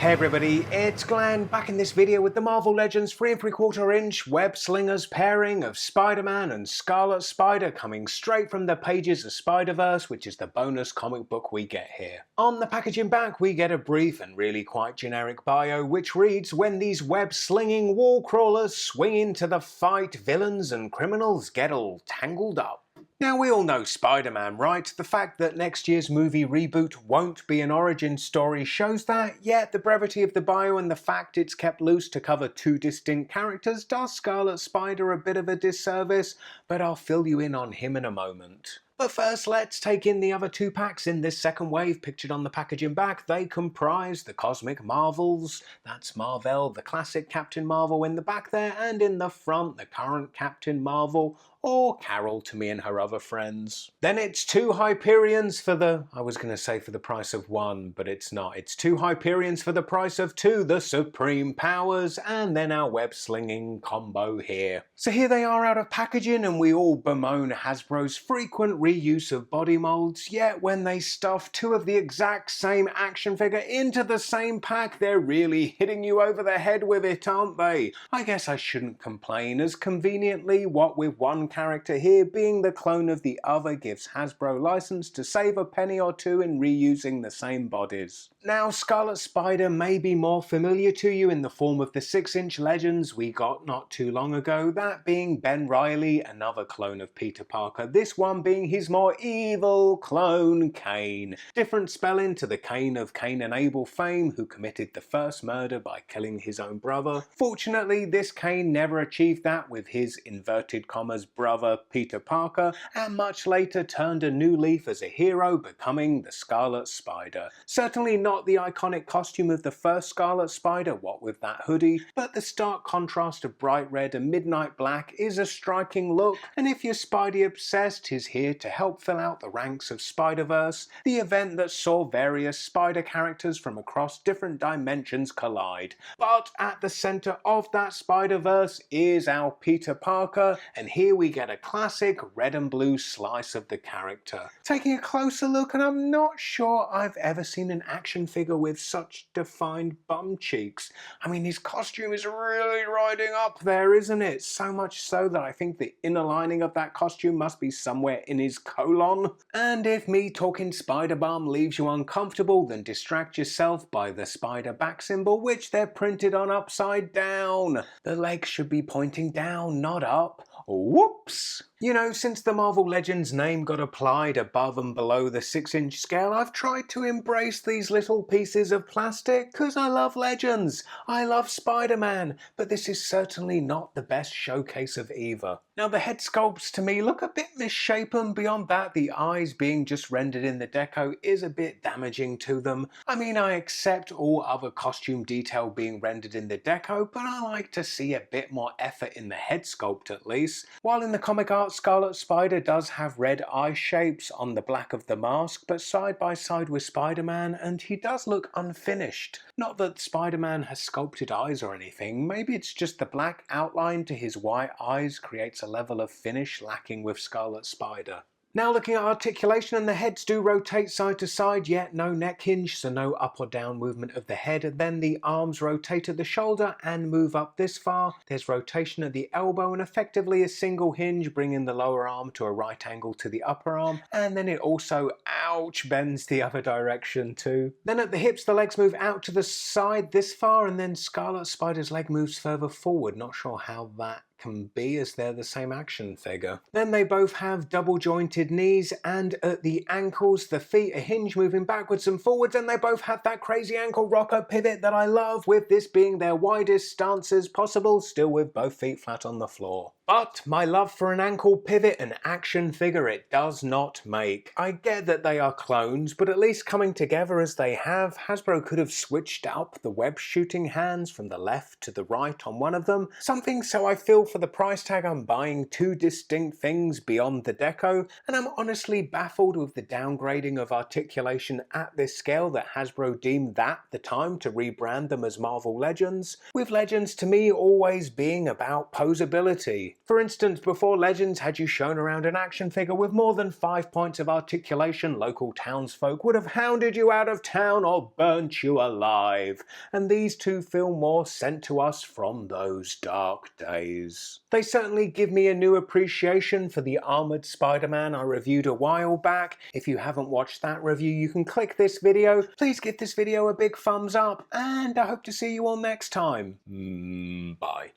Hey everybody, it's Glenn back in this video with the Marvel Legends 3 3/4 inch Webb Slingers pairing of Spider-Man and Scarlet Spider coming straight from the pages of SpiderVerse, which is the bonus comic book we get here. On the packaging back we get a brief and really quite generic bio which reads, when these web slinging wall crawlers swing into the fight, villains and criminals get all tangled up. Now we all know Spider-Man, right? The fact that next year's movie reboot won't be an origin story shows that, yet the brevity of the bio and the fact it's kept loose to cover two distinct characters does Scarlet Spider a bit of a disservice, but I'll fill you in on him in a moment. But first, let's take in the other two packs in this second wave pictured on the packaging back. They comprise the Cosmic Marvels, that's Marvel, the classic Captain Marvel in the back there, and in the front, the current Captain Marvel, or Carol to me and her other friends. Then it's two Hyperions for the, I was going to say for the price of one, but it's not. It's two Hyperions for the price of two, the Supreme Powers, and then our web slinging combo here. So here they are out of packaging, and we all bemoan Hasbro's frequent reuse of body molds, yet when they stuff two of the exact same action figure into the same pack, they're really hitting you over the head with it, aren't they? I guess I shouldn't complain, as conveniently what with one character here being the clone of the other gives Hasbro license to save a penny or two in reusing the same bodies. Now Scarlet Spider may be more familiar to you in the form of the 6-inch Legends we got not too long ago, that being Ben Reilly, another clone of Peter Parker, this one being his more evil clone Kane. Different spelling to the Kane of Cain and Abel fame who committed the first murder by killing his own brother. Fortunately this Kane never achieved that with his inverted commas brother Peter Parker, and much later turned a new leaf as a hero, becoming the Scarlet Spider. Certainly not the iconic costume of the first Scarlet Spider, what with that hoodie, but the stark contrast of bright red and midnight black is a striking look, and if you're Spidey obsessed, he's here to help fill out the ranks of SpiderVerse, the event that saw various Spider characters from across different dimensions collide. But at the centre of that Spider-Verse is our Peter Parker, and here we get a classic red and blue slice of the character. Taking a closer look, and I'm not sure I've ever seen an action figure with such defined bum cheeks. I mean, his costume is really riding up there, isn't it? So much so that I think the inner lining of that costume must be somewhere in his colon. And if me talking spider bum leaves you uncomfortable, then distract yourself by the spider back symbol, which they're printed on upside down. The legs should be pointing down, not up. Whoops! You know, since the Marvel Legends name got applied above and below the 6-inch scale, I've tried to embrace these little pieces of plastic because I love Legends. I love Spider-Man, but this is certainly not the best showcase of either. Now the head sculpts to me look a bit misshapen. Beyond that, the eyes being just rendered in the deco is a bit damaging to them. I mean, I accept all other costume detail being rendered in the deco, but I like to see a bit more effort in the head sculpt at least. While in the comic art, Scarlet Spider does have red eye shapes on the black of the mask, but side by side with Spider-Man, and he does look unfinished. Not that Spider-Man has sculpted eyes or anything, maybe it's just the black outline to his white eyes creates a level of finish lacking with Scarlet Spider. Now looking at articulation, and the heads do rotate side to side, yet no neck hinge, so no up or down movement of the head. And then the arms rotate at the shoulder and move up this far. There's rotation at the elbow and effectively a single hinge, bringing the lower arm to a right angle to the upper arm. And then it also, ouch, bends the other direction too. Then at the hips, the legs move out to the side this far, and then Scarlet Spider's leg moves further forward. Not sure how that can be as they're the same action figure. Then they both have double jointed knees, and at the ankles the feet are hinged moving backwards and forwards, and they both have that crazy ankle rocker pivot that I love, with this being their widest stances possible, still with both feet flat on the floor. But my love for an ankle pivot and action figure it does not make. I get that they are clones, but at least coming together as they have, Hasbro could have switched up the web shooting hands from the left to the right on one of them. Something so I feel for the price tag I'm buying two distinct things beyond the deco, and I'm honestly baffled with the downgrading of articulation at this scale that Hasbro deemed that the time to rebrand them as Marvel Legends, with Legends to me always being about posability. For instance, before Legends had you shown around an action figure with more than 5 points of articulation, local townsfolk would have hounded you out of town or burnt you alive. And these two feel more sent to us from those dark days. They certainly give me a new appreciation for the armoured Spider-Man I reviewed a while back. If you haven't watched that review, you can click this video. Please give this video a big thumbs up, and I hope to see you all next time. Bye.